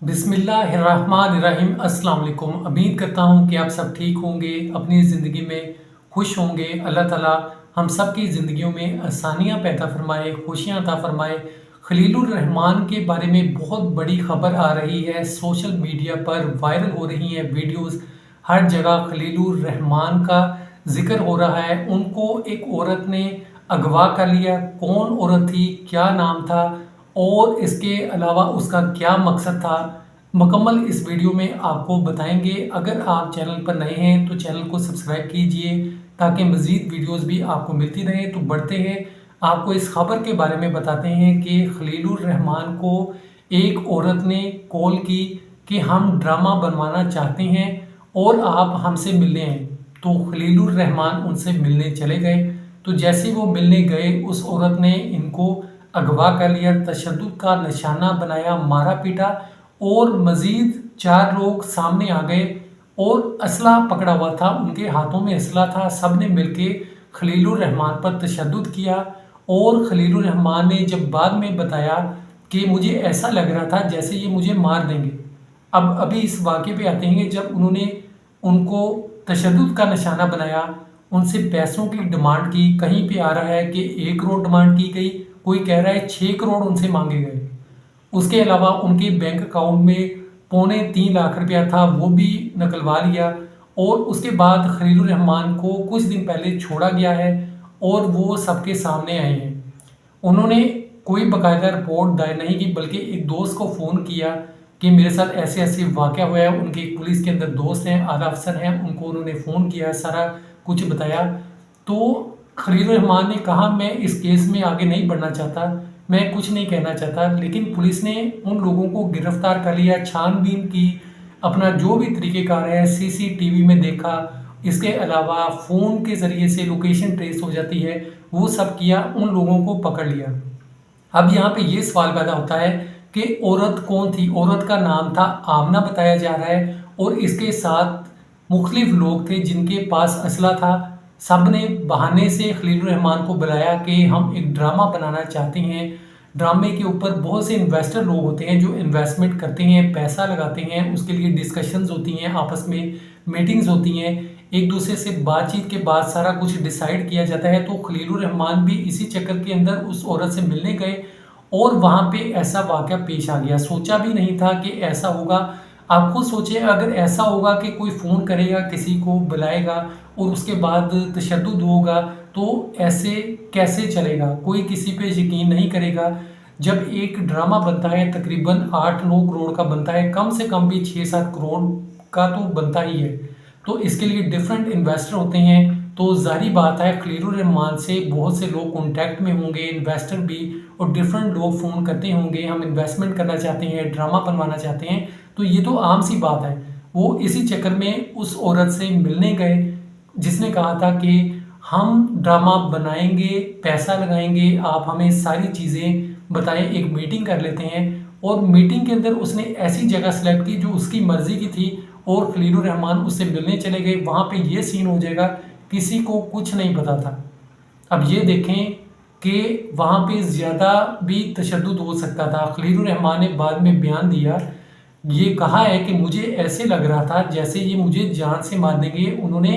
बिस्मिल्लाहिर्रहमानिर्रहीम। अस्सलाम वालेकुम। उम्मीद करता हूँ कि आप सब ठीक होंगे, अपनी ज़िंदगी में खुश होंगे। अल्लाह ताला हम सब की ज़िंदगियों में आसानियाँ पैदा फरमाए, खुशियाँ अता फरमाए। खलीलुर रहमान के बारे में बहुत बड़ी खबर आ रही है, सोशल मीडिया पर वायरल हो रही हैं वीडियोस। हर जगह खलीलुर रहमान का जिक्र हो रहा है। उनको एक औरत ने अगवा कर लिया। कौन औरत थी, क्या नाम था और इसके अलावा उसका क्या मकसद था, मुकम्मल इस वीडियो में आपको बताएंगे। अगर आप चैनल पर नए हैं तो चैनल को सब्सक्राइब कीजिए ताकि मज़ीद वीडियोस भी आपको मिलती रहे। तो बढ़ते हैं, आपको इस खबर के बारे में बताते हैं कि खलीलुर रहमान को एक औरत ने कॉल की कि हम ड्रामा बनवाना चाहते हैं और आप हमसे मिलने आए। तो खलीलुर रहमान उनसे मिलने चले गए। तो जैसे वो मिलने गए, उस औरत ने इनको अगवा कर लिया, तशद्दुद का निशाना बनाया, मारा पीटा और मज़ीद 4 लोग सामने आ गए और असला पकड़ा हुआ था, उनके हाथों में असला था। सब ने मिलके खलीलुर रहमान पर तशद्दुद किया और खलीलुर रहमान ने जब बाद में बताया कि मुझे ऐसा लग रहा था जैसे ये मुझे मार देंगे। अब अभी इस वाक़े पे आते हैं कि जब उन्होंने उनको तशद्दुद का निशाना बनाया, उनसे पैसों की डिमांड की। कहीं पे आ रहा है कि 1 करोड़ डिमांड की गई, कोई कह रहा है 6 करोड़ उनसे मांगे गए। उसके अलावा उनके बैंक अकाउंट में पौने 3 लाख रुपया था, वो भी निकलवा लिया। और उसके बाद खलीलुर रहमान को कुछ दिन पहले छोड़ा गया है और वो सबके सामने आए हैं। उन्होंने कोई बाकायदा रिपोर्ट दायर नहीं की, बल्कि एक दोस्त को फ़ोन किया कि मेरे साथ ऐसे ऐसे वाक़या हुआ है। उनके एक पुलिस के अंदर दोस्त हैं, आला अफसर हैं, उनको उन्होंने फ़ोन किया, सारा कुछ बताया। तो खलीलुर रहमान ने कहा मैं इस केस में आगे नहीं बढ़ना चाहता, मैं कुछ नहीं कहना चाहता। लेकिन पुलिस ने उन लोगों को गिरफ्तार कर लिया, छानबीन की, अपना जो भी तरीक़ेकार है सीसीटीवी में देखा। इसके अलावा फ़ोन के ज़रिए से लोकेशन ट्रेस हो जाती है, वो सब किया, उन लोगों को पकड़ लिया। अब यहाँ पे ये सवाल पैदा होता है कि औरत कौन थी। औरत का नाम था आमना बताया जा रहा है और इसके साथ मुख्तलिफ लोग थे जिनके पास असला था। सब ने बहाने से खलीलुर रहमान को बुलाया कि हम एक ड्रामा बनाना चाहते हैं। ड्रामे के ऊपर बहुत से इन्वेस्टर लोग होते हैं जो इन्वेस्टमेंट करते हैं, पैसा लगाते हैं, उसके लिए डिस्कशंस होती हैं, आपस में मीटिंग्स होती हैं, एक दूसरे से बातचीत के बाद सारा कुछ डिसाइड किया जाता है। तो खलीलुर रहमान भी इसी चक्कर के अंदर उस औरत से मिलने गए और वहाँ पे ऐसा वाक़या पेश आ गया। सोचा भी नहीं था कि ऐसा होगा। आप खुद सोचिए, अगर ऐसा होगा कि कोई फ़ोन करेगा, किसी को बुलाएगा और उसके बाद तशद्दुद होगा, तो ऐसे कैसे चलेगा? कोई किसी पे यकीन नहीं करेगा। जब एक ड्रामा बनता है तकरीबन 8-9 करोड़ का बनता है, कम से कम भी 6-7 करोड़ का तो बनता ही है। तो इसके लिए डिफरेंट इन्वेस्टर होते हैं। तो ज़ाहिर बात है खलीलुर रहमान से बहुत से लोग कॉन्टैक्ट में होंगे, इन्वेस्टर भी, और डिफरेंट लोग फ़ोन करते होंगे, हम इन्वेस्टमेंट करना चाहते हैं, ड्रामा बनवाना चाहते हैं। तो ये तो आम सी बात है। वो इसी चक्कर में उस औरत से मिलने गए जिसने कहा था कि हम ड्रामा बनाएंगे, पैसा लगाएंगे, आप हमें सारी चीज़ें बताएं, एक मीटिंग कर लेते हैं। और मीटिंग के अंदर उसने ऐसी जगह सेलेक्ट की जो उसकी मर्ज़ी की थी और खलीलुर रहमान उससे मिलने चले गए। वहाँ पे ये सीन हो जाएगा, किसी को कुछ नहीं पता था। अब ये देखें कि वहाँ पे ज़्यादा भी तशद्दुद हो सकता था। खलीलुर रहमान ने बाद में बयान दिया, ये कहा है कि मुझे ऐसे लग रहा था जैसे ये मुझे जान से मार देंगे। उन्होंने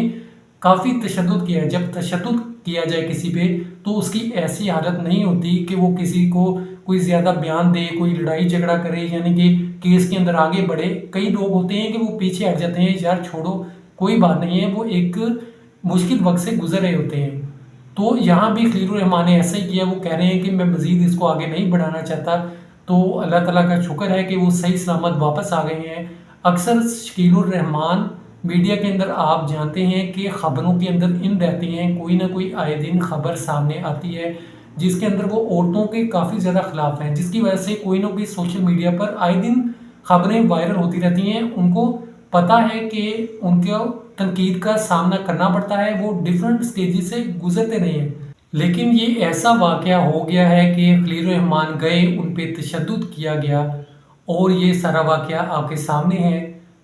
काफ़ी तशद्दुद किया है। जब तशद्दुद किया जाए किसी पे तो उसकी ऐसी हालत नहीं होती कि वो किसी को कोई ज़्यादा बयान दे, कोई लड़ाई झगड़ा करे, यानी कि केस के अंदर आगे बढ़े। कई लोग होते हैं कि वो पीछे हट जाते हैं, यार छोड़ो कोई बात नहीं है, वो एक मुश्किल वक्त से गुजर रहे होते हैं। तो यहाँ भी खलीलुर रहमान ने ऐसा ही किया। वो कह रहे हैं कि मैं मज़ीद इसको आगे नहीं बढ़ाना चाहता। तो अल्लाह ताला का शुक्र है कि वो सही सलामत वापस आ गए हैं। अक्सर शकीलुर रहमान मीडिया के अंदर आप जानते हैं कि ख़बरों के अंदर इन रहते हैं, कोई ना कोई आए दिन ख़बर सामने आती है जिसके अंदर वो औरतों के काफ़ी ज़्यादा ख़िलाफ़ हैं, जिसकी वजह से कोई ना कोई सोशल मीडिया पर आए दिन ख़बरें वायरल होती रहती हैं। उनको पता है कि उनको तनकीद का सामना करना पड़ता है, वो डिफरेंट स्टेजेस से गुजरते नहीं हैं। लेकिन ये ऐसा वाक़या हो गया है कि खलीलुर रहमान गए, उन पे तशद्दुद किया गया और ये सारा वाक़या आपके सामने है।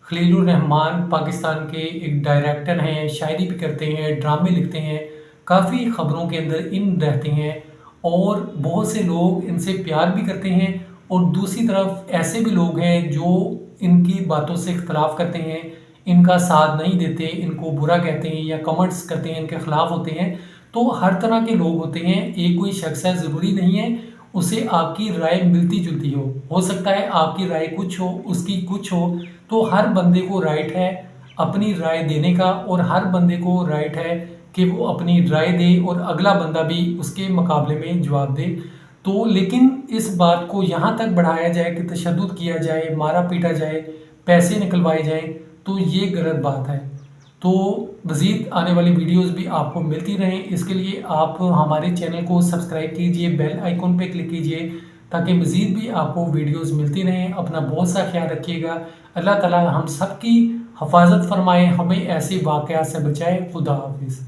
खलीलुर रहमान पाकिस्तान के एक डायरेक्टर हैं, शायरी भी करते हैं, ड्रामे लिखते हैं, काफ़ी ख़बरों के अंदर इन रहते हैं और बहुत से लोग इनसे प्यार भी करते हैं और दूसरी तरफ ऐसे भी लोग हैं जो इनकी बातों से इख्तलाफ करते हैं, इनका साथ नहीं देते, इनको बुरा कहते हैं या कमेंट्स करते हैं, इनके ख़िलाफ़ होते हैं। तो हर तरह के लोग होते हैं, एक कोई शख्स है, ज़रूरी नहीं है उसे आपकी राय मिलती-जुलती हो सकता है आपकी राय कुछ हो, उसकी कुछ हो। तो हर बंदे को राइट है अपनी राय देने का, और हर बंदे को राइट है कि वो अपनी राय दे और अगला बंदा भी उसके मुकाबले में जवाब दे। तो लेकिन इस बात को यहाँ तक बढ़ाया जाए कि तशद्दुद किया जाए, मारा-पीटा जाए, पैसे निकलवाए जाएँ, तो ये गलत बात है। तो मज़ीद आने वाली वीडियोज़ भी आपको मिलती रहें, इसके लिए आप हमारे चैनल को सब्सक्राइब कीजिए, बेल आइकन पे क्लिक कीजिए ताकि मज़ीद भी आपको वीडियोज़ मिलती रहें। अपना बहुत सा ख्याल रखिएगा। अल्लाह ताला हम सब की हिफ़ाज़त फ़रमाए, हमें ऐसे वाक़यात से बचाए। खुदा हाफ़िज़।